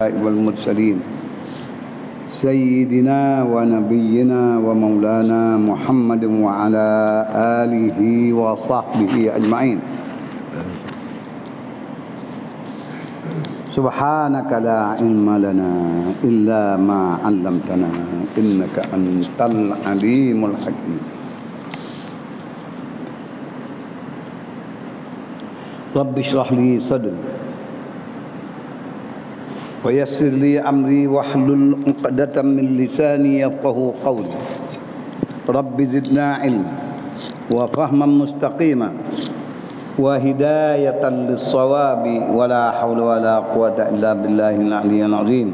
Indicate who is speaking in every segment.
Speaker 1: والمرسلين سيدنا ونبينا ومولانا محمد وعلى آله وصحبه أجمعين سبحانك لا علم لنا إلا ما علمتنا إنك أنت العليم الحكيم رب اشرح لي صدري ويسر لي أمري واحلل عقدة من لساني يفقهوا قولي رب زدنا علما وفهما مستقيما وهداية للصواب ولا حول ولا قوة إلا بالله العلي العظيم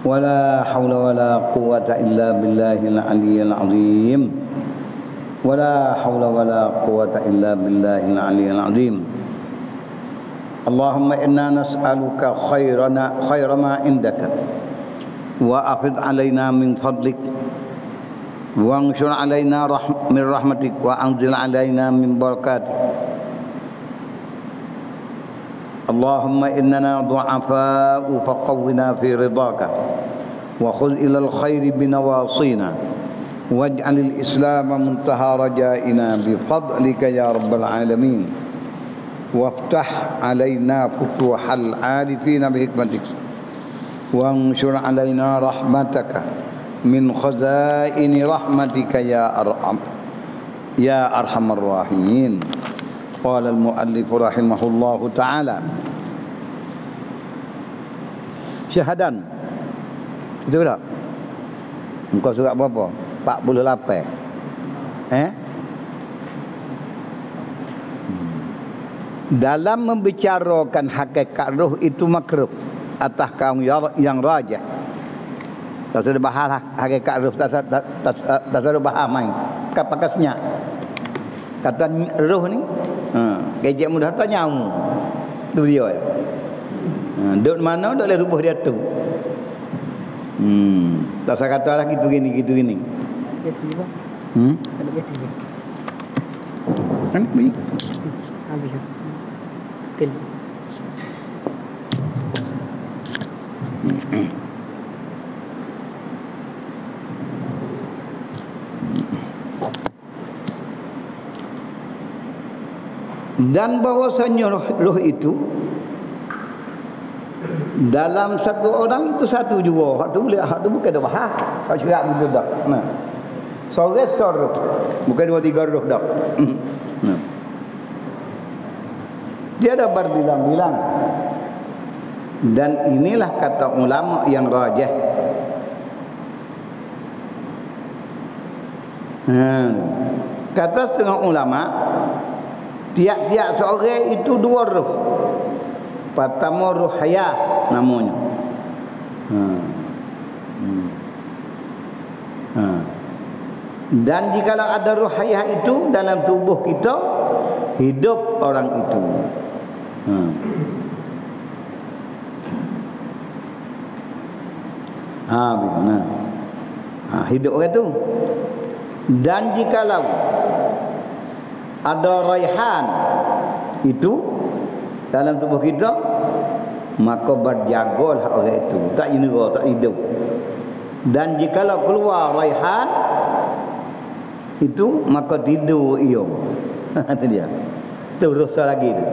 Speaker 1: ولا حول ولا قوة إلا بالله العلي العظيم ولا حول ولا قوة إلا بالله العلي العظيم اللهم إنا نسألك خير ما عندك وأفض علينا من فضلك وانشر علينا من رحمتك وأنزل علينا من بركاتك اللهم إننا ضعفاء فقونا في رضاك وخذ إلى الخير بنواصينا واجعل الإسلام منتهى رجائنا بفضلك يا رب العالمين وافتح علينا فتوح العارفين بحكمتك وانشر علينا رحمتك من خزائن رحمتك يا أرحم الراحمين قال المؤلف رحمه الله تعالى syahadan itu tak? Engkau surat berapa? 48 dalam membicarakan hakikat roh itu makruh atas kaum yang rajah. Tak ada bahas hakikat roh, tak ada bahas main. Pakai senyak. Kata roh ni, kejap mudah tak nyamu. Tu dia. Duduk mana duduk dalam rubuh dia tu. Tak saya kata lah gitu gini.
Speaker 2: Ada beti ni.
Speaker 1: Kan bunyi.
Speaker 2: Habis. Kel.
Speaker 1: Dan bahwasanya roh itu dalam satu orang itu satu jua. Hak tu boleh, hak tu bukan dah bahas. Hak cerak betul dah. Nah. Seorang roh. Bukan 2-3 roh dah. Nah. Dia ada berbilang-bilang. Dan inilah kata ulama yang rajah. Kata setengah ulama, tiap-tiap seorang itu 2 roh. Pertama roh haya namanya. Dan jika ada roh haya itu dalam tubuh kita, hidup orang itu. Hidup orang itu. Dan jikalau ada raihan itu dalam tubuh kita, maka berjagalah orang itu, tak jenera, tak hidup. Dan jikalau keluar raihan itu, maka tidur ia. Itu dia. Terus lagi tu.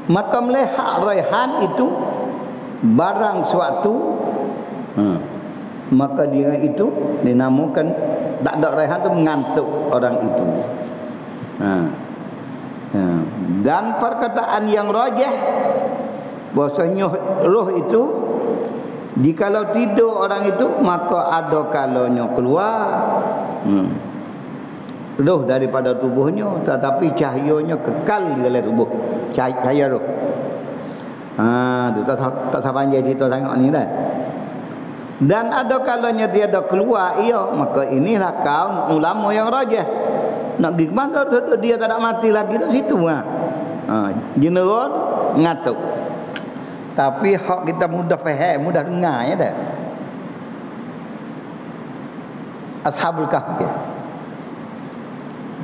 Speaker 1: Maka melihat raihan itu barang suatu, maka dia itu dinamakan tak ada raihan tu mengantuk orang itu. Dan perkataan yang rajah bahwasanya roh itu jikalau tidur orang itu, maka ada kalanya keluar roh daripada tubuhnya, tetapi cahayanya kekal di dalam tubuh. Cahaya roh. Tu tak panjang cerita sangat ni dah. Dan ada kalanya dia ada keluar ia, maka inilah kaum ulama yang rajah. Nak pergi ke mana dia tak ada mati lagi kat situ. Jenera ngatuk. Tapi hak kita mudah faham, mudah dengar ya dah. Ashabul Kahfi.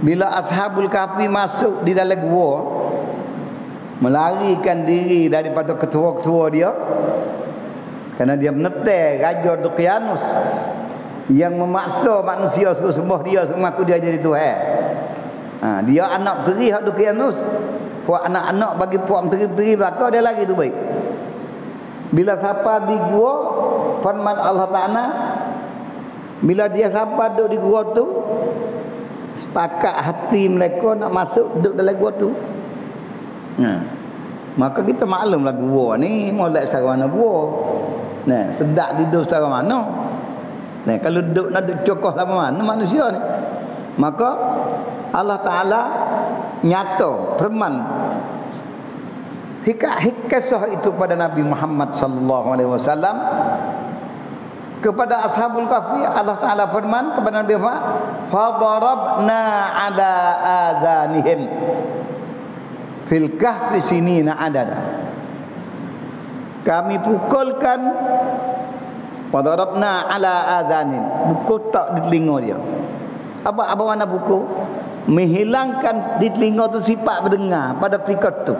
Speaker 1: Bila Ashabul Kahfi masuk di dalam gua, melarikan diri daripada ketua-ketua dia, kerana dia menetai Raja Daqyanus yang memaksa manusia suruh sembah dia, suruh mengaku dia jadi Tuhan. Dia anak teri hak Daqyanus. Puak anak-anak bagi puak menteri-menteri belakang dia lagi tu baik. Bila sampai di gua, firman Allah Ta'ala, bila dia sampai duduk di gua tu, sepakat hati mereka nak masuk duduk dalam gua tu. Maka kita maklumlah gua ni molek sarana gua. Sedap tidur secara mana. Kalau duduk nak duduk cokoh lama mana manusia ni. Maka Allah Ta'ala nyata firman hikayah itu pada Nabi Muhammad sallallahu alaihi wasallam kepada Ashabul Kahfi. Allah Ta'ala firman kepada Nabi Muhammad, fadarabna ala adhanihim fil kahfi sinina adada. Kami pukulkan, fadarabna ala adhanin, pukul tak di telinga dia. Apa mana pukul? Menghilangkan di telinga tu sifat berdengar pada ketika tu.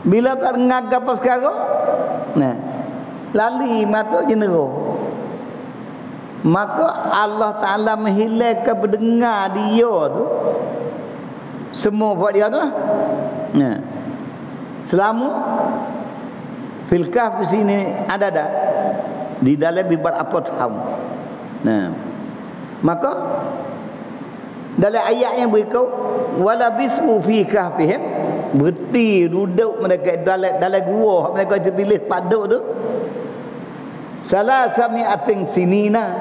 Speaker 1: Bila tak dengar apa sekarang, lali mata jenera. Maka Allah Ta'ala menghilangkan berdengar dia tu, semua buat dia tu lah. Selama filkah di sini ada di dalam bibar apa tahun. Maka dalam ayat yang berikut, wala bisu fi kahfihim, berhenti duduk mereka dalam gua mereka terpilih paduk tu, salasami ating sinina,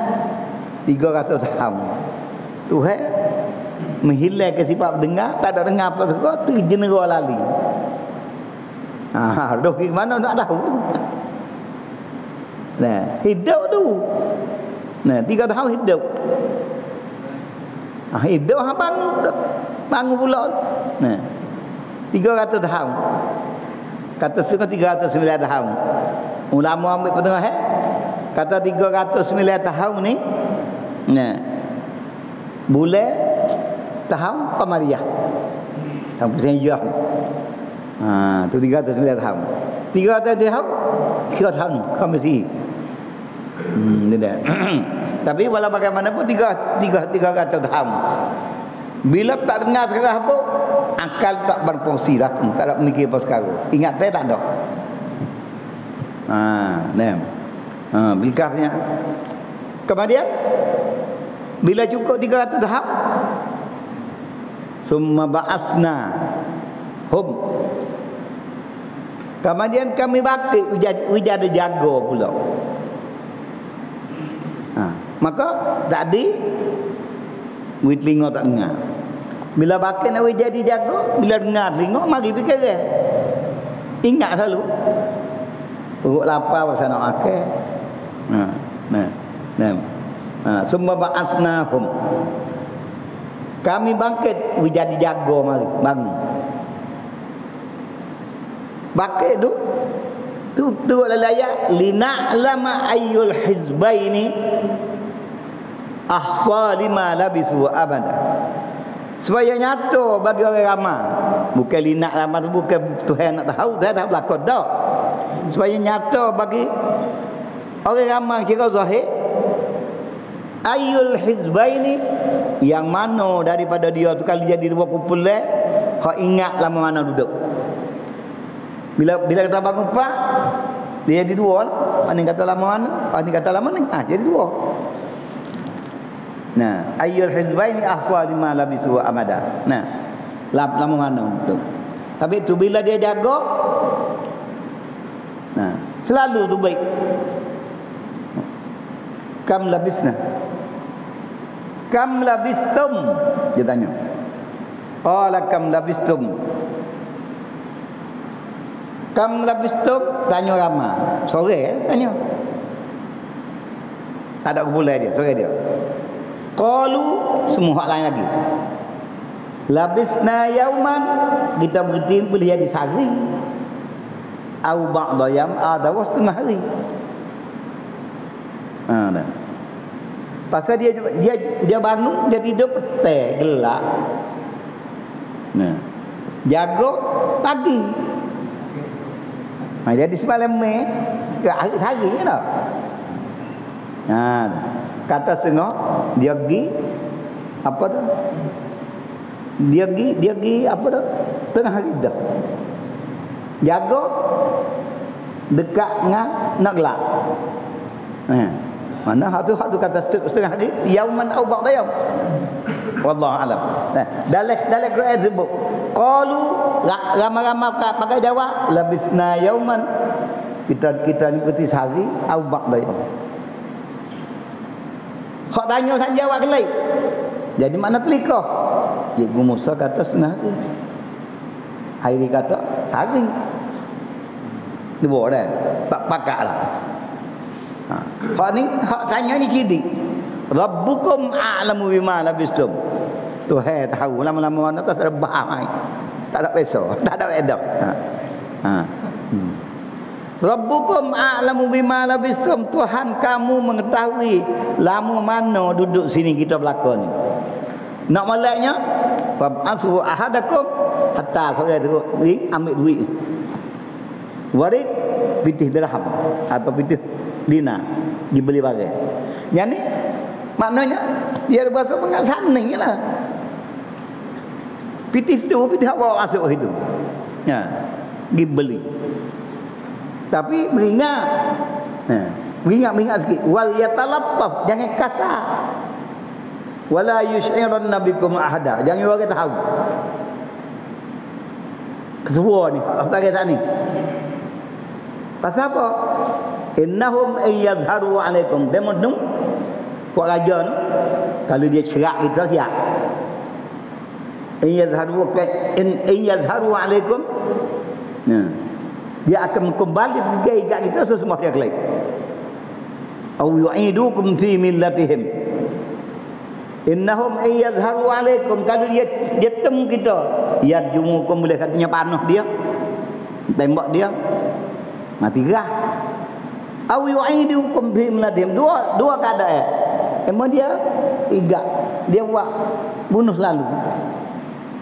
Speaker 1: 300 tahun. Tuhan menghilangkan sifat dengar, tak ada dengar apa tu jenera lali. Dok mana nak tahu. Hidup tu. 3 tahun hidup. Hidup bangun pula. 300 tahun. Kata setengah 309 tahun. Ulama ambil petengah kata 309 tahun ni. Bulan tahun Qamariyah. Tahun Hijrah. Tu 309 tahun. 300 tahun kira tahun Qamisi. Tapi walau bagaimanapun 300 tahun. Bila tak dengar sekarang apa, akal tak berfungsi dah. Tak ada mikir apa sekarang. Ingat saya tak ada. Bilkahnya. Kemudian bila cukup 300 tahun, summa ba'asna hum. Kemudian kami bangkit wujud jaga pula. Maka tadi wit telinga tak dengar. Bila bangkit nak jadi jaga, bila dengar telinga mari fikir. Ingat selalu. Perut lapar pasal nak makan. Summa ba'asnahum. Kami bangkit jadi jaga mari bangun. Bangkit tu ayat lina'lama ayyul hizbaini ahsa lima labisu abada. Supaya nyata bagi orang ramai. Bukan lina'lama tu bukan Tuhan nak tahu, Tuhan tak berlaku dah. Supaya nyata bagi orang ramai kira zahir ayyul hizbaini, yang mana daripada dia tu kalau jadi dua kumpulan hak ingat lama mana duduk. Bila kita bangun pak, dia jadi dua. Ani kata lama mana, ani kata lama ni, jadi dua. Ayyul hizbaini ahsa lima labisu amada. Lama mana tu. Tapi tu bila dia jaga, selalu tu baik. Kam labisna. Kam labistum? Dia tanya. Qala kam labistum? Kam labistum? Tanya ramai. Sore tanya. Tak ada kumpulan dia, sore dia. Qalu, semua hak lain lagi. Labisna yauman, kita berhenti boleh jadi sehari. Au ba'da yam, ada setengah hari. Pasal dia bangun, dia tidur petang, gelap. Nah, jaga pagi. Jadi semalam ke hari ni dah. Kata setengah dia pergi apa tu? Dia pergi apa tu? Tengah hari dah. Jaga dekat dengan nak gelap. Mana hak tu kata setengah hari yauman au ba'da yaum. Wallahu alam. Dalam Quran sebut qalu ramai-ramai pakai jawab labisna yauman. Kita ni berarti sehari au ba'da yaum. Hak tanya sang jawab kelai. Jadi mana telika? Cikgu Musa kata setengah hari. Hari kata sehari. Dua dah. Tak pakaklah. Hak ni hak tanya ni cerdik. Rabbukum a'lamu bima labistum. Tuhan tahu lama-lama mana tak ada bahai. Tak ada peso, tak ada edok. Rabbukum a'lamu bima labistum. Tuhan kamu mengetahui lama mana duduk sini kita berlakon ni. Nak malaknya fa'afu ahadakum hatta saya tu ambil duit. Warid pitih dirham atau pitih dina dibeli barang. Yang ni maknanya dia bahasa pengasan ni lah. Pitih tu pitih bawa masuk hidup. Ya, dibeli. Tapi beringat. Beringat sikit. Wal yatalattaf, jangan kasar. Wala yush'iran nabikum ahada. Jangan orang tahu. Ketua ni, tak kata ni. Pasal apa? Innahum ayyadharu alaikum. Demodum kuat raja ni kalau dia cerak kita siap. Ayyadharu alaikum. Dia akan kembali pergi kat kita sesemua dia kelak. Aw yu'idukum fi millatihim. Innahum ayyadharu alaikum. Kalau dia temu kita, yarjumukum boleh katanya panah dia. Tembak dia. Mati gerah. Aw yu'idukum fi millatihim. Dua keadaan. Emang dia igak, dia buat bunuh selalu.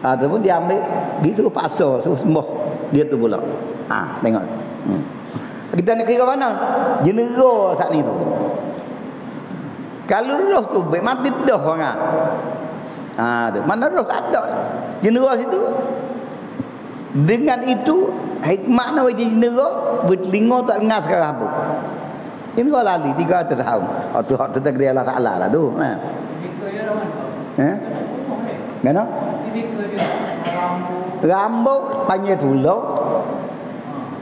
Speaker 1: Ataupun dia ambil gitu pasal suruh sembah dia tu pula. Tengok. Kita nak kira mana? Jenera saat ni tu. Kalau roh tu mati dah orang. Tu. Mana roh tak ada. Jenera situ. Dengan itu hikmahnya jenera bertelinga tak dengar sekarang apa. Ini kau lali 300 tahun. Tu hak tu takdir Allah Taala lah tu. Mana? Rambut panjang tulok.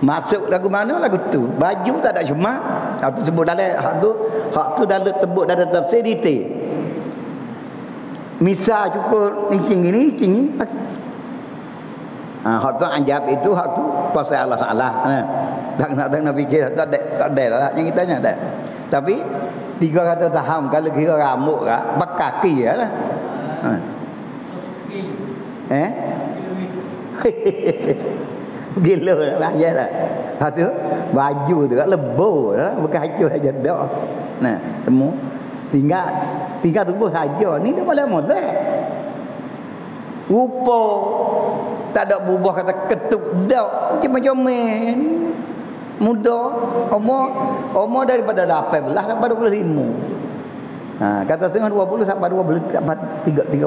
Speaker 1: Masuk lagu mana lagu tu. Baju tak ada cuma. Hak tu sebut dalam hak tu dalam tebuk dalam tafsir detail. Misal cukup incing ini. Hak tu anjab itu hak tu pasal Allah Taala. Tak nak fikir tak ada lah yang kita nya dah. Tapi 300 tahun kalau kira rambut kaki lah. Gila lah banyak lah. Lepas tu baju tu kat lebur lah. Bukan hancur saja dah. Nah, temu tinggal tubuh saja. Ni dia boleh modal. Rupa tak ada berubah kata ketuk dak. Macam muda umur daripada 18 sampai 25. Kata setengah 20 sampai 20 sampai 30.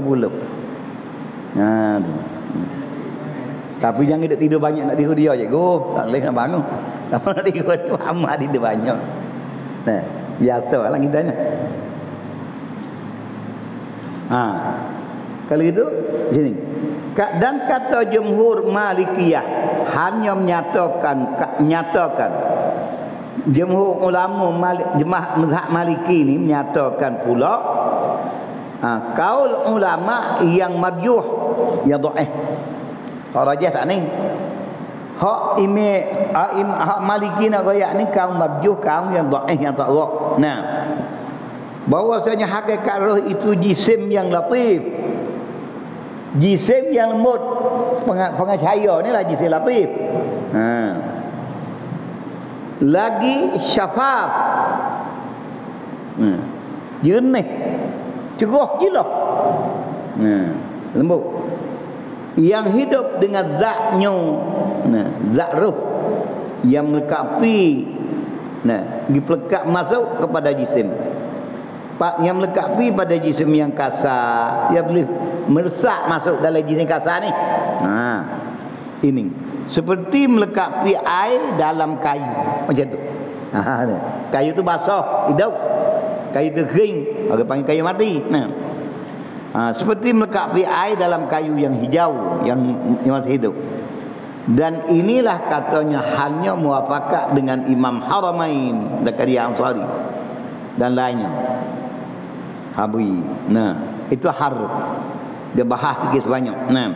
Speaker 1: Tapi jangan tidur banyak nak tidur dia cikgu. Tak boleh nak bangun. Kalau nak tidur tu amat tidur banyak. Biasalah kita ni. Kalau itu sini. Dan kata jumhur Malikiyah hanya menyatakan jumhur ulama jemaah mazhab Maliki ni menyatakan pula kaul ulama yang marjuh yang dhaif. Hak rajih tak ni? Hak hak Maliki nak royak ni kaum marjuh, kaum yang dhaif yang tak roh. Bahwasanya hakikat roh itu jisim yang latif. Jisim yang lembut, pengacahaya ni lah jisim latif. Lagi syafaf. jernih, cerah jelas. Nah, lembut. Yang hidup dengan zatnya, nah, zat roh yang melekapi, nah, dipelekat masuk kepada jisim. Pak yang melekapi pada jisim yang kasar, dia boleh meresak masuk dalam jisim kasar ni. Nah, ini seperti melekapi air dalam kayu macam tu. Kayu tu basah, hidup. Kayu tu kering, orang panggil kayu mati. Nah, seperti melekapi air dalam kayu yang hijau yang masih hidup. Dan inilah katanya halnya muafakat dengan Imam Haramain Zakaria Ansari dan lainnya. Habui. Nah, itu har. Dia bahas sikit sebanyak. Nah.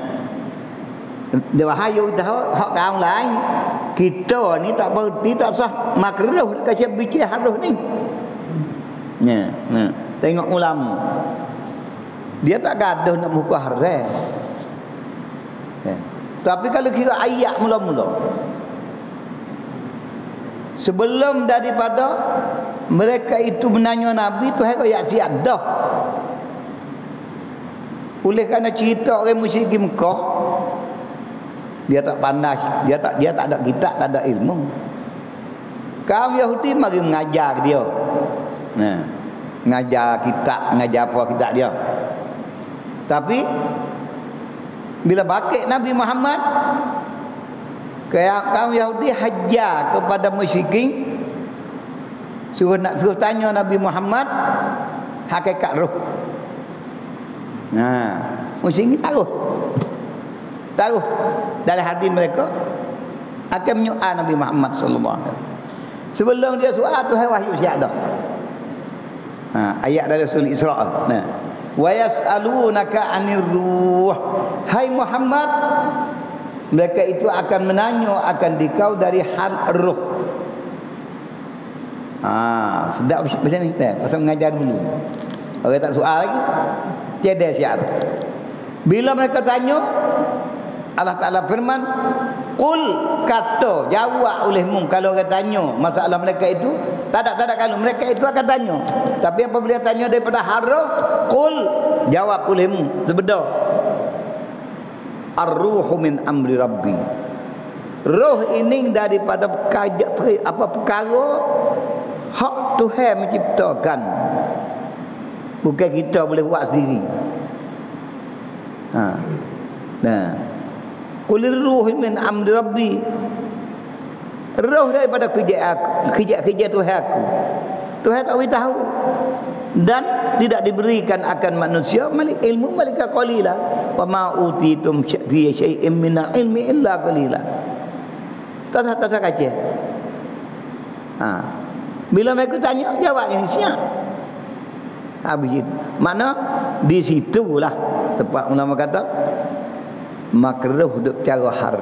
Speaker 1: Dia bahayu dah hak kaum lain. Kita ni tak berhenti tak sah makruh dekat bicara harus ni. Nah, tengok ulama. Dia tak gaduh nak muka haram. Tapi kalau kira ayat mula-mula, sebelum daripada mereka itu menanya Nabi tu hai ayat siap dah. Oleh kerana cerita orang musyrik Mekah, dia tak pandai, dia tak ada kitab, tak ada ilmu. Kaum Yahudi mari mengajar dia. Nah, ngajar kitab, ngajar apa kitab dia. Tapi bila bakit Nabi Muhammad, kaum Yahudi hajar kepada musyrikin, suruh tanya Nabi Muhammad hakikat roh. Nah, musyrikin taruh dalam hati mereka akan menyual Nabi Muhammad sallallahu alaihi wasallam. Sebelum dia soal tu wahyu siap dah. Ayat dari surah Isra. Nah, wa yas'alunaka 'anir ruh. Hai Muhammad, mereka itu akan menanya akan dikau dari hal roh. Sedap macam ni pasal mengajar dulu. Orang tak soal lagi, tiada syiar. Bila mereka tanya, Allah Ta'ala firman, qul, kata, jawab olehmu. Kalau orang tanya masalah mereka itu, tak ada kalau mereka itu akan tanya. Tapi apabila tanya daripada haro, qul, jawab olehmu. Sebenar, ar-ruhu min amri rabbi. Roh ini daripada perkara hak Tuhan menciptakan. Bukan kita boleh buat sendiri. Nah, qulir ruhi min amri rabbi. Roh daripada kerja Tuhan aku. Tuhan tak tahu. Dan tidak diberikan akan manusia malik ilmu malika qalila. Wa ma utitum fi syai'in min ilmi illa qalila. Tak kaca. Bila mereka tanya, jawab yang siap. Habis itu. Mana di situlah tempat ulama kata makruh duk cara har.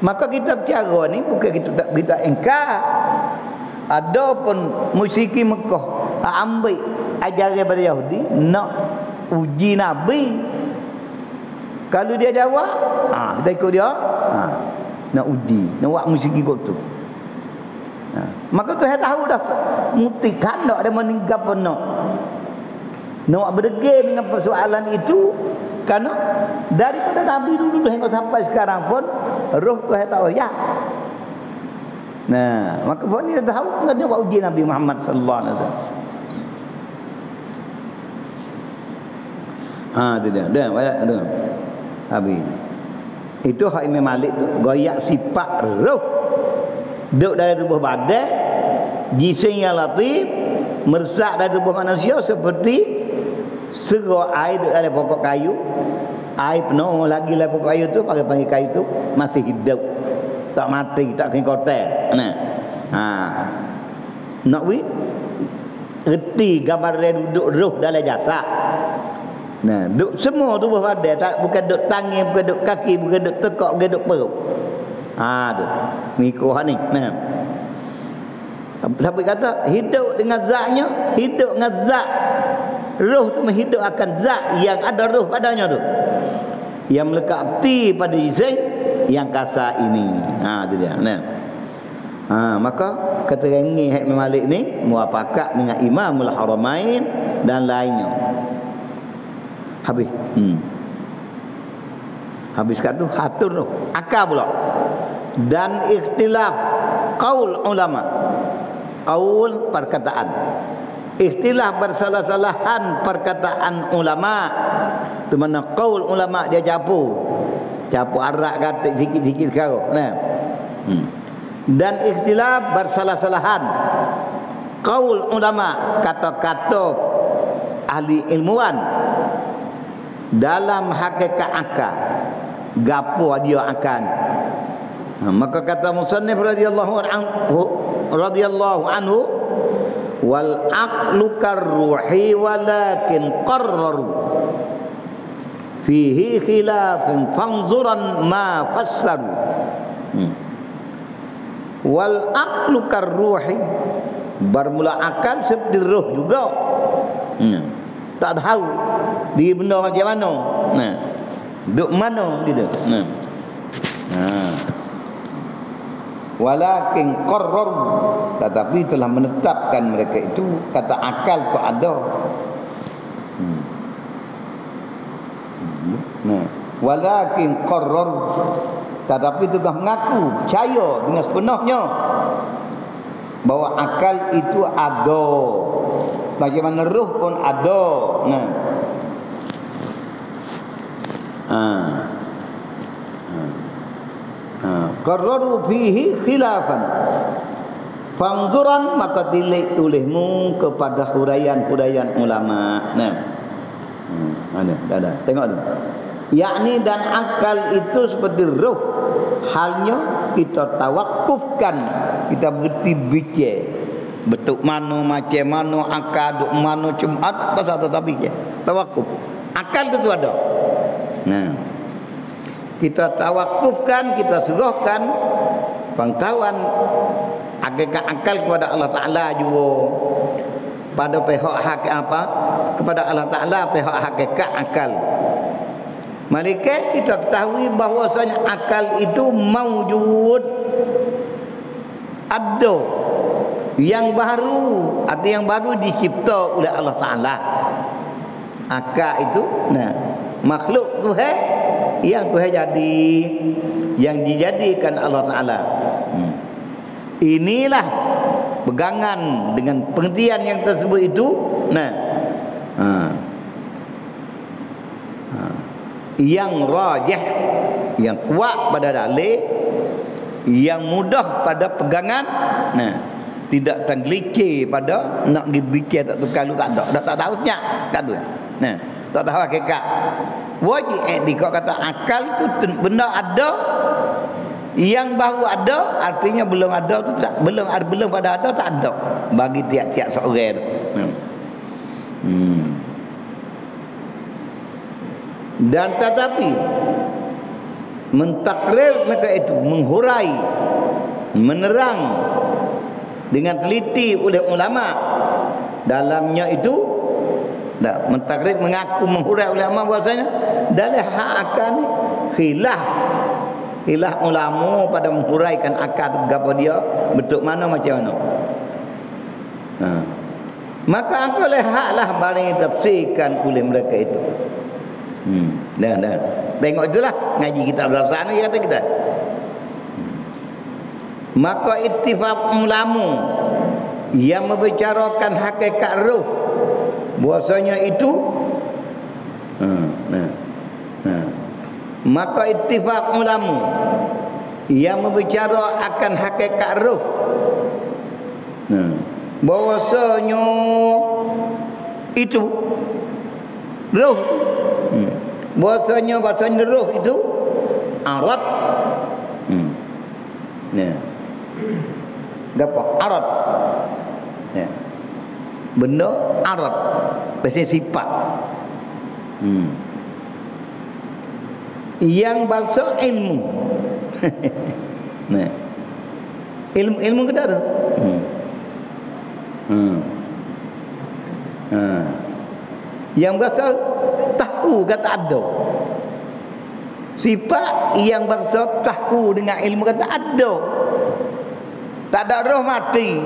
Speaker 1: Maka kita bercara ni bukan kita engkar. Adapun musyrikin Mekah ambil ajaran daripada Yahudi nak uji Nabi. Kalau dia jawab, kita ikut dia. Nak uji, nak buat musyrikin kot tu. Maka Tuhan tahu dah mutikan tak ada meninggal pun nak berdegil dengan persoalan itu. Kerana daripada Nabi dulu hingga sampai sekarang pun roh Tuhan tahu ya. Nah, maka pun dia tahu kan dia buat uji Nabi Muhammad sallallahu alaihi wasallam. Itu dia. Dah ayat tu. Habis. Itu hak Imam Malik tu goyak sifat roh. Duduk dari tubuh badan, jisim yang latif, meresak dari tubuh manusia seperti serah air duduk dalam pokok kayu. Air penuh lagi dalam pokok kayu tu, panggil kayu tu masih hidup. Tak mati, tak kena kotak. Nak reti gambar dia duduk roh dalam jasad. Duduk semua tubuh badan, tak bukan duduk tangan, bukan duduk kaki, bukan duduk tekak, bukan duduk perut. Tu ngikut hak ni. Tapi kata hidup dengan zatnya, hidup dengan zat. Roh tu menghidup akan zat yang ada roh padanya tu, yang melekati pada jisim yang kasar ini. Tu dia. Maka keterangan Ibn Malik ni muafakat dengan Imamul Haramain dan lainnya. Habis. Habis kat tu hatur tu akal pula. Dan ikhtilaf qaul ulama. Qaul perkataan. Ikhtilaf bersalah-salahan perkataan ulama. Di mana qaul ulama dia capu arak kata sikit-sikit sekarang. Nah. Dan ikhtilaf bersalah-salahan qaul ulama, kata-kata ahli ilmuwan dalam hakikat akal. Gapo dia akan. Maka kata musannif radhiyallahu anhu wal aqlu karruhi walakin qarraru fihi khilafun fanzuran ma fassaru. Wal aqlu karruhi, bermula akal seperti roh juga. Tak tahu di benda macam mana. Duk mana gitu. Walakin qarrar, tetapi telah menetapkan mereka itu kata akal itu ada. Walakin qarrar, tetapi telah mengaku percaya dengan sepenuhnya bahawa akal itu ada, bagaimana roh pun ada. Qarraru fihi khilafan fanzuran, maka tilik olehmu kepada huraian-huraian ulama. Ada tengok tu. Yakni dan akal itu seperti roh, halnya kita tawakufkan, kita berhenti bicara bentuk mana, macam mana akal, duk mana, cuma tak tetapi tawakuf. Akal itu ada. Kita tawakufkan, kita suruhkan pengetahuan hakikat akal kepada Allah Ta'ala juga. Pada pihak hakikat apa? Kepada Allah Ta'ala pihak hakikat akal. Malaikat kita ketahui bahwasanya akal itu maujud, ada, yang baru, ada yang baru dicipta oleh Allah Ta'ala. Akal itu makhluk Tuhan yang Tuhan jadi, yang dijadikan Allah Ta'ala. Inilah pegangan dengan pengertian yang tersebut itu. Yang rajih, yang kuat pada dalil, yang mudah pada pegangan, tidak tergelicir pada nak dibicar tak tukar lu tak ada, tak tahu nyak tak ada. Tak tahu hakikat. Wajib dikau kata akal itu benda ada, yang baru ada, artinya belum ada tu tak, belum pada ada tak ada bagi tiap-tiap seorang tu. Dan tetapi mentakrir mereka itu, menghurai, menerang dengan teliti oleh ulama dalamnya itu. Mentakrir, mengaku, menghurai ulama bahasanya dalam hak akal ni khilaf ulama pada menghuraikan akal gapo dia bentuk mana macam mana. Maka aku lihatlah barang yang tafsirkan oleh mereka itu. Tengok itulah ngaji kita bersama ni kata kita. Maka ittifaq ulama yang membicarakan hakikat roh bahasanya itu maka ittifaq ulama yang berbicara akan hakikat roh bahasanya itu roh, bahasanya roh itu arad. Gapo arad? Benda arad, biasanya sifat. Yang bangsa ilmu. Ilmu kita tu. Yang bangsa tahu kata ada. Sifat yang bangsa tahu dengan ilmu kata ada. Tak ada roh mati.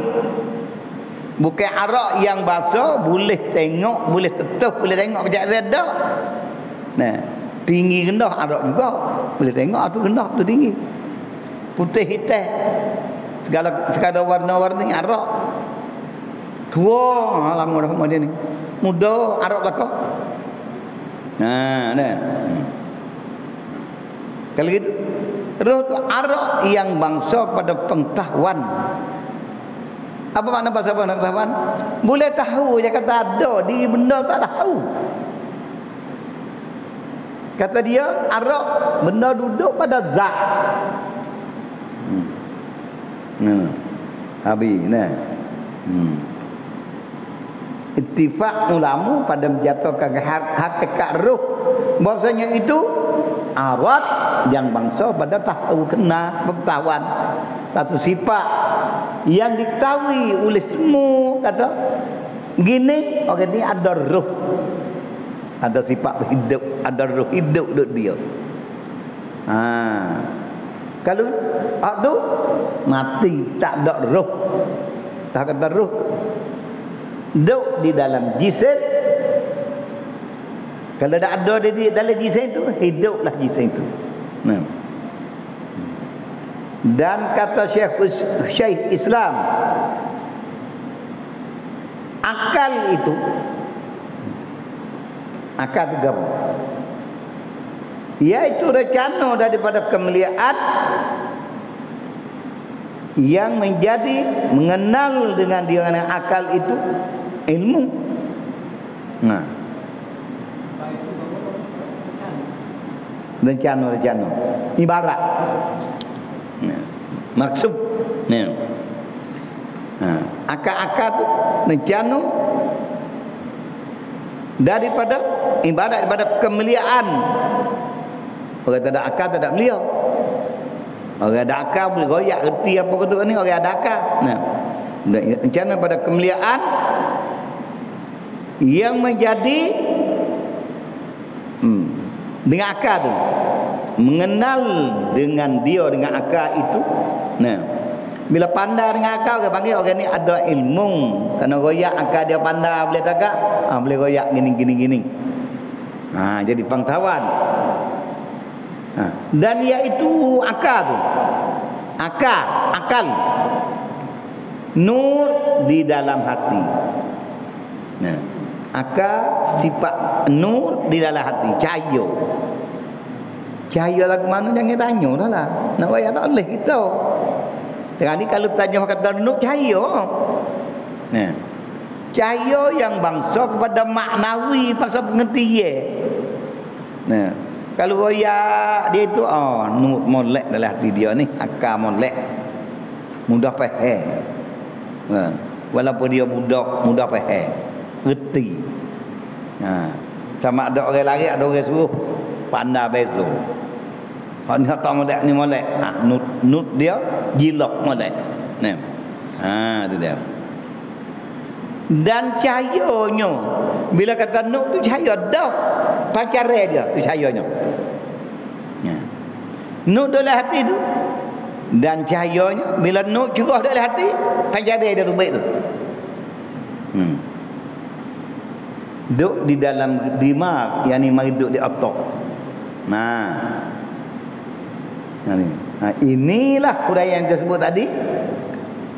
Speaker 1: Bukan arak yang basah boleh tengok, boleh ketuh, boleh tengok macam reda. Nah, tinggi rendah arak juga. Boleh tengok tu rendah tu tinggi. Putih hitam. Segala warna-warni arak. Tua alam orang dia ni. Muda arak belakang. Nah. Kalau gitu, roh tu arak yang bangsa pada pengetahuan. Apa makna bahasa pengetahuan? Boleh tahu je kata ada di benda tak tahu. Kata dia arak benda duduk pada zat. Habis nah. Ittifaq ulama pada menjatuhkan hakikat roh bahasanya itu arat yang bangsa pada tahu kena pengetahuan satu sifat yang diketahui oleh semua. Kata gini orang ni ada roh, ada sifat hidup, ada roh hidup duk dia. Kalau tu mati tak ada roh, tak kata roh duk di dalam jisim. Kalau tak ada di dalam jisim tu, hiduplah jisim tu. Nah. Dan kata Syekh Islam, akal itu iaitu rencana daripada kemuliaan yang menjadi mengenal dengan dia dengan akal itu ilmu. Nah, rencana ibarat. Nah, maksud nah. Akal-akal tu rencana daripada ibarat daripada kemuliaan. Orang tak ada akal tak ada mulia. Orang ada akal boleh goyak reti apa kata ni, orang ada akal. Nah, rencana pada kemuliaan yang menjadi dengan akal tu, mengenal dengan dia dengan akal itu. Nah, bila pandai dengan akal dia panggil orang ni ada ilmu. Kerana goyak akal dia pandai boleh tagak, boleh goyak gini. Jadi pengetahuan. Dan iaitu akal tu. Akal. Nur di dalam hati. Nah, akal sifat nur di dalam hati, cahaya. Cahaya lagu mana jangan tanya dah lah. Nak bayar tak boleh kita. Sekarang ni kalau tanya kata nur cahaya. Nah, cahaya yang bangsa kepada maknawi pasal pengertian. Nah, kalau royak dia itu nur molek dalam hati dia ni, akal molek. Mudah faham. Walaupun dia mudah faham. Reti. Sama ada orang lari, ada orang suruh pandai bezo. Hak ni tak molek ni molek. Nut dia jilak molek. Nah. Tu dia. Dan cahayanya bila kata nut tu cahaya dah pacaran dia tu cahayanya. Nut dalam hati tu dan cahayanya bila nut curah dalam hati pacaran dia tu baik tu. Duk di dalam dimag, yang ni mari duk di otak. Inilah huraian yang tersebut tadi.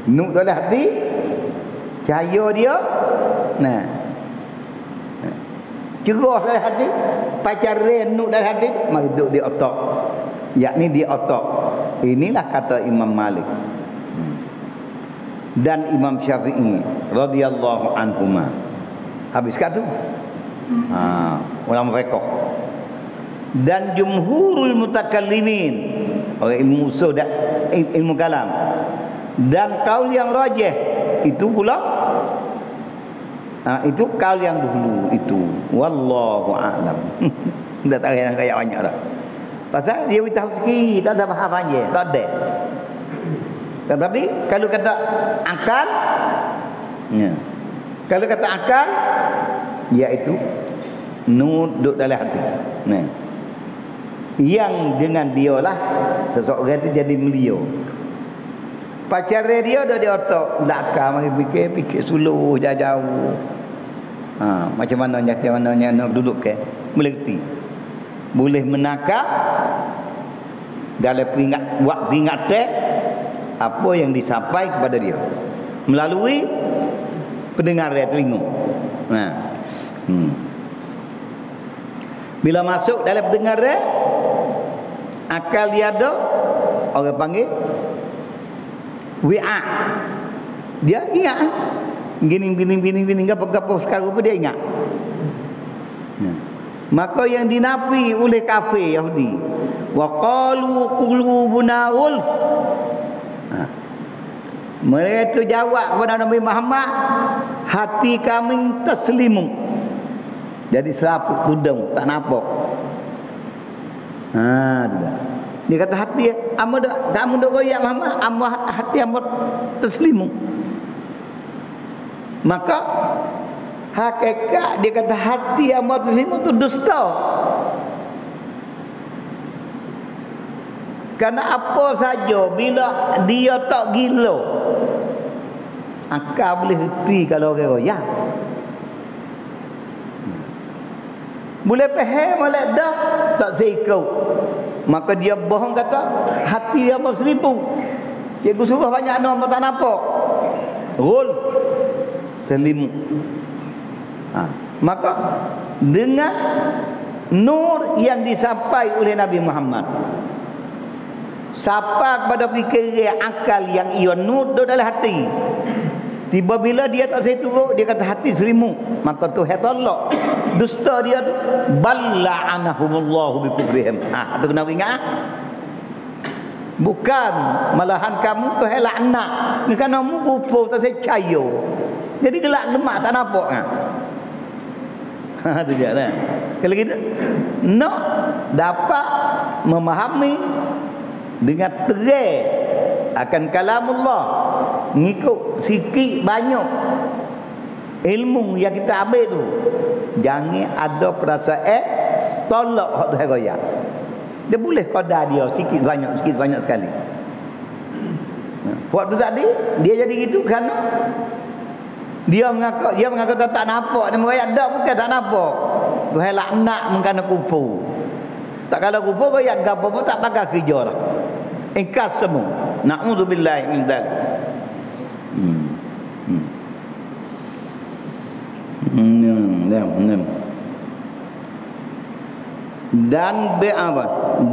Speaker 1: Nur dalam hati, cahaya dia. Cerah dalam hati, pacaran nur dalam hati, mari duk di otak. Yakni di otak. Inilah kata Imam Malik dan Imam Syafi'i radhiyallahu anhuma. Habis kat tu. Ulama fiqh dan jumhurul mutakallimin, orang ilmu usul dan ilmu kalam, dan kaul yang rajih itu pula itu kaul yang dulu itu. Wallahu a'lam. Tak tahu yang kayak banyak dah. Pasal dia tahu sikit, tak ada faham je, tak ada. Tetapi kalau kata akal, kalau kata akal, iaitu nur duduk dalam hati. Yang dengan dialah seseorang itu jadi mulia. Pacar dia dah di otak belakang mari fikir suluh jauh. Macam mananya nak duduk ke boleh reti. Boleh menakar dalam peringatan apa yang disampaikan kepada dia melalui pendengar dia telinga. Bila masuk dalam pendengar dia, akal dia ada, orang panggil WA. Dia ingat gini gapo sekarang pun dia ingat. Maka yang dinafi oleh kafir Yahudi, wa qalu qulubuna ghulf. Mereka itu jawab kepada Nabi Muhammad, hati kami terselimuh. Jadi selaput tudung, tak nampak. Dia kata hati amba dak goyak Muhammad, amba hati amba terselimuh. Maka hakikat dia kata hati amba terselimuh itu dusta. Karena apa saja bila dia tak gila, akal boleh reti kalau orang goyak. Boleh faham boleh dah tak seikau. Maka dia bohong kata hati dia berselipu. Cikgu suruh banyak nama tak nampak. Rul terlimu. Maka dengan nur yang disampaikan oleh Nabi Muhammad, siapa kepada fikiran akal yang ia nur dalam hati, tiba bila dia tak saya turut, dia kata hati serimu, maka Tuhan tolak dusta dia tu, balla'anahumullahu bikufrihim. Tu kena ingat. Bukan malahan kamu Tuhan laknat kerana kamu kufur tak saya percaya. Jadi gelak lemak tak nampak tu je lah. Kalau kita nak dapat memahami dengan terang akan kalamullah, ngikut sikit banyak ilmu yang kita ambil tu, jangan ada perasaan tolak hak Tuhan goyak. Dia boleh qadar dia sikit banyak sekali. Waktu tadi dia jadi gitu kerana dia mengaku tak nampak, dia mengoyak dak bukan tak nampak. Tuhan laknat mengkana kufur. Tak kalau kufur goyak gapo pun tak pakai kerja dah. Ingkas semua. Na'udzubillahi min dzalik.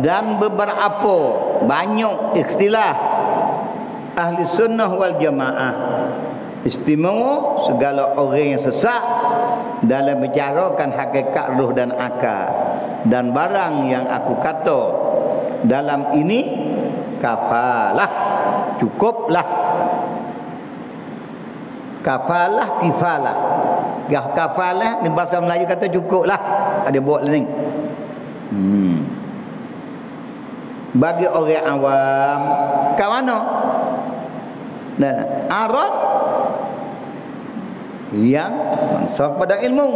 Speaker 1: Dan beberapa banyak istilah ahli sunnah wal jamaah, istimewa segala orang yang sesat dalam bicarakan hakikat ruh dan akal. Dan barang yang aku kata dalam ini kafalah, cukuplah. Kafalah, kifalah. Kafalah ni bahasa Melayu kata cukuplah. Ada buat ni. Bagi orang awam, kat mana? Arad yang mansaf pada ilmu.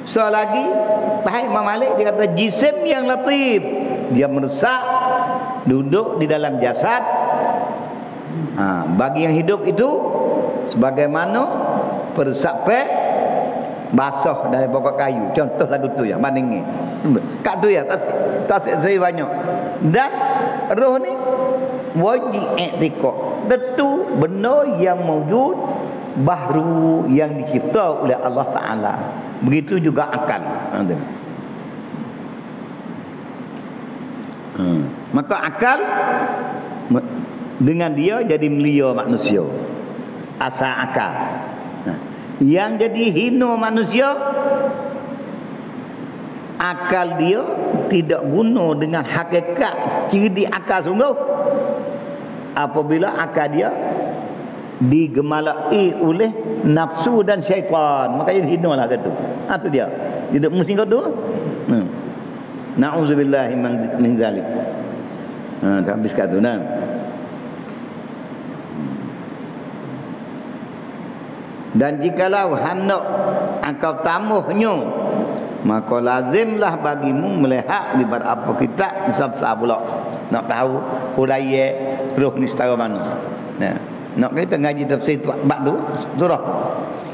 Speaker 1: So lagi Tahir Imam Malik dia kata jisim yang latif, dia meresap duduk di dalam jasad. Bagi yang hidup itu sebagaimana persape basah dari pokok kayu. Contoh lagu tu ya, bandingnya. Kat tu ya, tak saya banyak. Dan roh ni wajib i'tiqad. Tentu benda yang mewujud baru yang dicipta oleh Allah Taala. Begitu juga akal. Maka akal dengan dia jadi melia manusia. Asal akal. Yang jadi hina manusia, akal dia tidak guna dengan hakikat ciri akal sungguh. Apabila akal dia digemalai oleh nafsu dan syaitan, maka jadi hina lah kata. Itu dia. Tidak mesti kata tu. Na'udzubillahi min zalik. Habis kata tu nah. Dan jikalau hendak engkau tamuhnya, maka lazimlah bagimu melihat di apa kitab besar pula. nak tahu huraian roh ni setara mana. Nah, nak kita ngaji tafsir bab tu surah.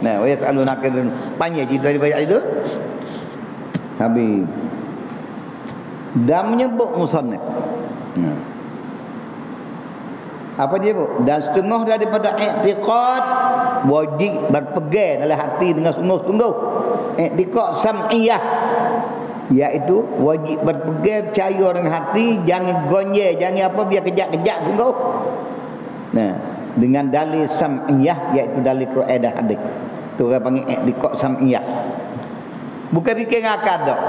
Speaker 1: Nah, wa yasalunaka panjang cerita banyak itu. Habis dan menyebut musannaf. Nah. Apa dia bu? Dan setengah daripada i'tiqad wajib berpegang dalam hati dengan sungguh-sungguh. I'tiqad sam'iyah, iaitu wajib berpegang percaya dengan hati, jangan gonye, jangan apa biar kejak-kejak sungguh. Nah, dengan dalil sam'iyah, iaitu dalil Quran dan hadis. Tu orang panggil i'tiqad sam'iyah. Bukan fikir ngakad dak.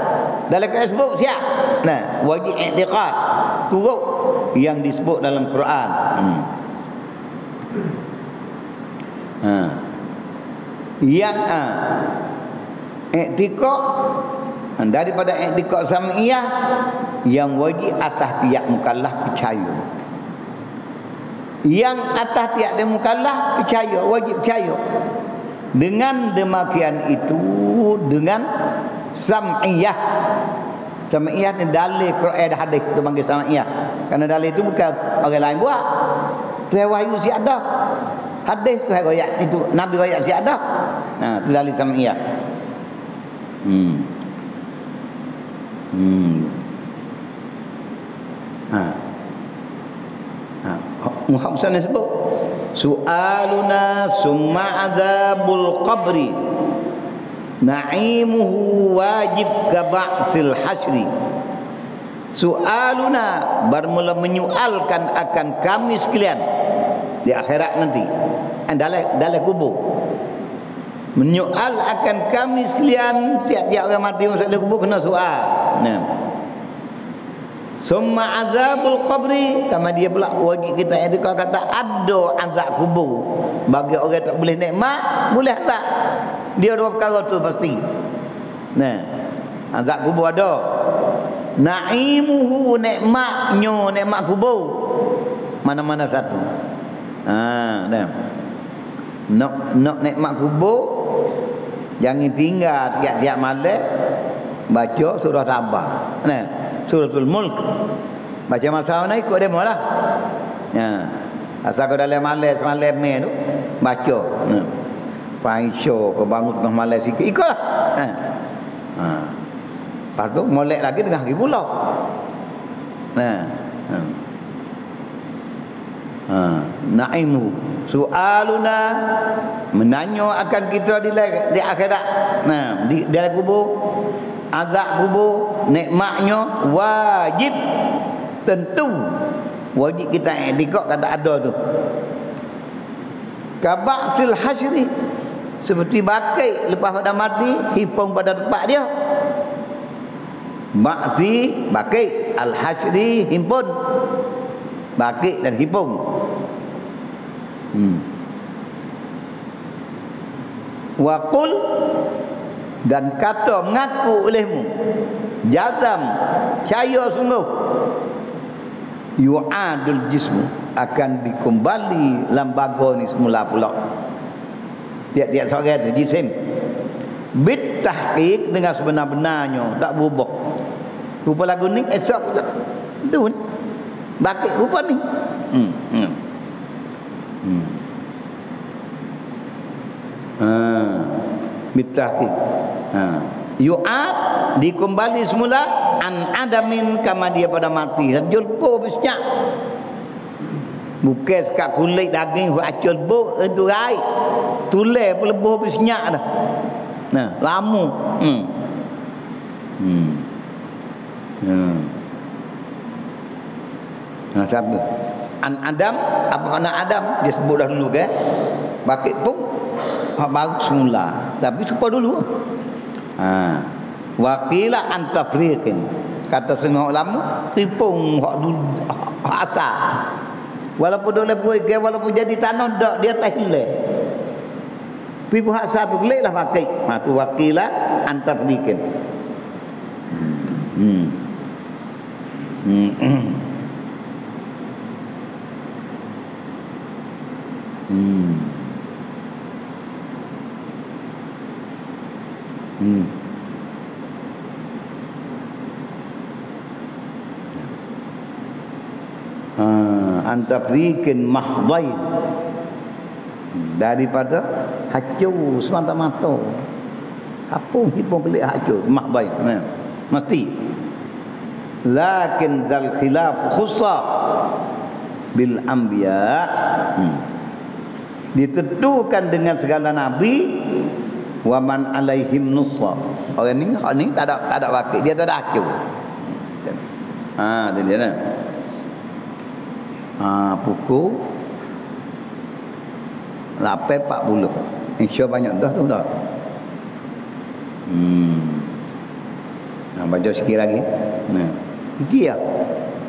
Speaker 1: Dalam Quran sebut siap. Nah, wajib i'tiqad turut yang disebut dalam Quran. Yang i'tiqad daripada i'tiqad sam'iyah yang wajib atas tiap mukallaf percaya. Yang atas tiap mukallaf percaya, wajib percaya. Dengan demikian itu dengan sam'iyah. Sam'iyah ni dalil Quran dan hadis tu panggil sam'iyah. Kerana dalil itu bukan orang lain buat. Tuhan wahyu si ada. Hadis Tuhan royak itu Nabi royak si ada. Nah, tu dalil sam'iyah. Muhammad SAW sebut su'aluna summa adzabul qabri na'imuhu wajib ka ba'sil hasyri. Su'aluna bermula menyualkan akan kami sekalian di akhirat nanti dalam kubur. Menyual akan kami sekalian, tiap-tiap orang mati masuk dalam kubur kena soal. Nah, summa azabul qabri, kama dia pula wajib kita itu kalau kata ada azab kubur bagi orang tak boleh nikmat, boleh azab. Dia dua perkara tu pasti. Nah, azab kubur ada. Naimuhu, nikmatnya nikmat kubur. Mana-mana satu. Dah. Nak nikmat kubur jangan tinggal tiap-tiap malam baca surah Sabah. Nah, Suratul Mulk. Baca masa mana ikut demo lah. Ya. Asal kau dalam malam semalam tu baca. Paisyo kau bangun tengah malam sikit ikutlah. Lepas tu molek lagi tengah hari pula. Naimu soaluna, menanya akan kita di akhirat. Nah, di dalam kubur, azab kubur, nikmatnya wajib, tentu wajib kita i'tiqad kata ada tu. Kaba'sil hasyri, seperti bakai lepas pada mati hipung pada tempat dia. Ba'si bakai, al-hasyri himpun, bakai dan hipung. Wa qul, dan kata mengaku olehmu, jazam percaya sungguh, yu'adul jismu, akan dikembali lembaga ni semula pula. Tiap-tiap seorang tu jisim bit tahqiq, dengan sebenar-benarnya, tak berubah. Rupa lagu ni esok tu ni bakit rupa ni. Bitahqiq. Yu'ad, dikembali semula, an adamin, kama dia pada mati. Rajul po besyak. Bukan sekat kulit daging acul bo itu rai. Tulen pun lebuh besyak dah. Nah, lama. Nah, siapa? An Adam, apa makna Adam? Dia sebut dah dulu kan. Bakit pun baru semula. Tapi supaya dulu. Wakila antafriqin. Kata setengah ulama, tipung hak dulu hak asal. Walaupun dia boleh, walaupun jadi tanah dak dia tak hilang. Pipu hak asal tu gelek lah pakai. Tu wakila antafriqin. antafrikin mahdhain, daripada hancur semata-mata. Apa pun pelik hancur mahdhain. Mesti. Lakin zal khilaf khussa bil anbiya. Ditentukan dengan segala nabi wa man alaihim nussa. Orang ni tak ada wakil, dia tak ada hancur. Dia dah. Pukul 8.40. Insya banyak dah tu dah. Baca sikit lagi. Dia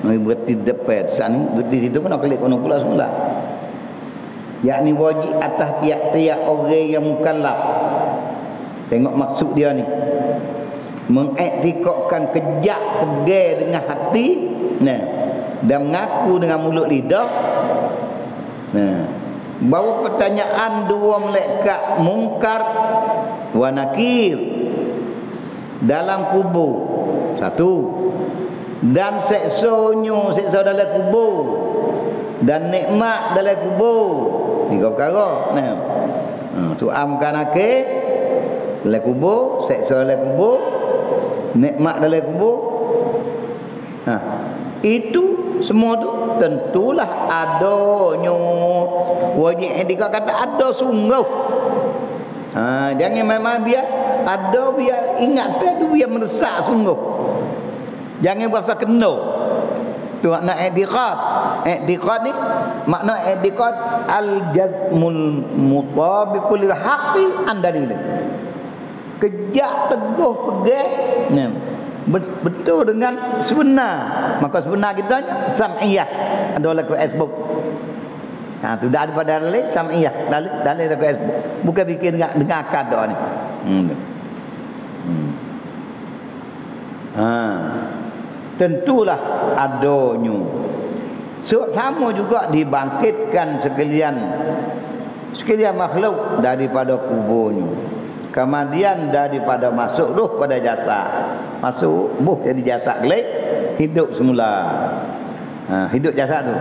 Speaker 1: mari berhenti depan sana, berhenti situ kena klik kono pula semula. Yakni wajib atas tiap-tiap orang yang mukallaf. Tengok maksud dia ni. Mengiktikadkan kejak pegang dengan hati, dan mengaku dengan mulut lidah. Bahawa pertanyaan dua malaikat mungkar wa nakir dalam kubur satu, dan seksa dalam kubur, dan nikmat dalam kubur, tiga perkara. Tu amkan nakir dalam kubur, seksa dalam kubur, nikmat dalam kubur. Itu semua tu tentulah adanya. Wajib etika kata ada sungguh. Jangan memang biar ada, biar ingat tu, biar meresap sungguh. Jangan berasa kena. Tu makna i'tiqad. I'tiqad ni makna i'tiqad al-jazmul mutabiqul haqqi andalil. Kejak teguh pegang betul dengan sebenar. Maka sebenar kita sam'iyah. Ada oleh Facebook. Tu dah ada pada dalil sam'iyah. Dalil dekat Facebook. Bukan fikir dengan akad doa ni. Tentulah adanya. Sama juga dibangkitkan sekalian makhluk daripada kuburnya. Kemudian daripada masuk ruh pada jasad. Masuk ruh jadi jasad gelap, hidup semula. Hidup jasad tu.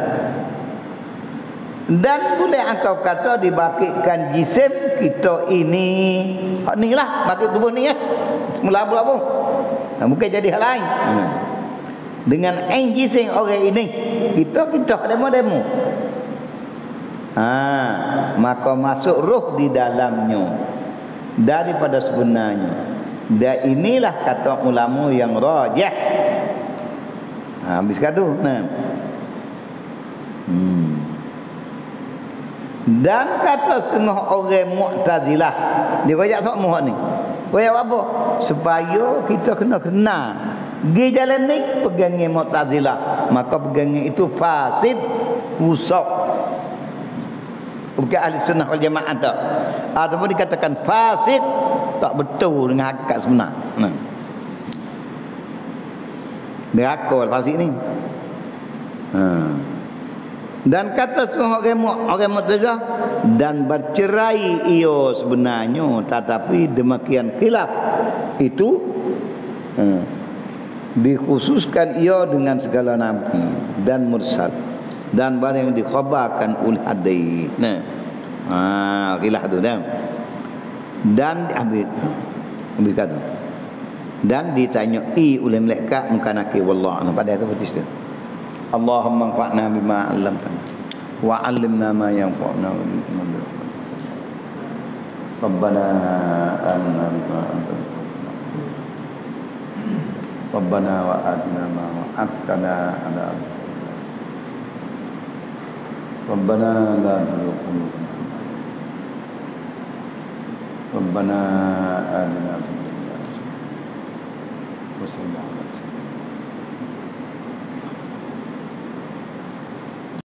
Speaker 1: Dan boleh engkau kata dibangkitkan jisim kita ini. Ni lah bangkit tubuh ni ya. Semula apa? Bukan jadi hal lain. Dengan jisim orang ini kita demo. Maka masuk ruh di dalamnya daripada sebenarnya. Dan inilah kata ulama yang rajih. Habis kata dan kata setengah orang Mu'tazilah, dia royak semua ni. Royak apa? Supaya kita kena pergi jalan ni pegangnya Mu'tazilah, maka pegangnya itu fasid, rusak. Bukan ahli sunnah wal jamaah tak. Ataupun dikatakan fasid, tak betul dengan hakikat sebenar. Dia akal fasid ni. Dan kata semua orang Mu'tazilah, dan bercerai ia sebenarnya, tetapi demikian khilaf itu dikhususkan ia dengan segala nabi dan mursal dan barang yang dikhabarkan oleh hadis. Khilaf tu dah. Dan habis kata. Dan ditanyai oleh malaikat mengkanaki wallah. Pada itu betul tu. Allahumma anfa'na bima 'allamtana wa 'allimna ma yanfa'una wa zidna ilma. Rabbana atina bima anzalta. Rabbana wa atina ma wa'adtana 'ala Rabbana la tuzigh qulubana. Rabbana atina fid dunya hasanah wa qina adzabannar.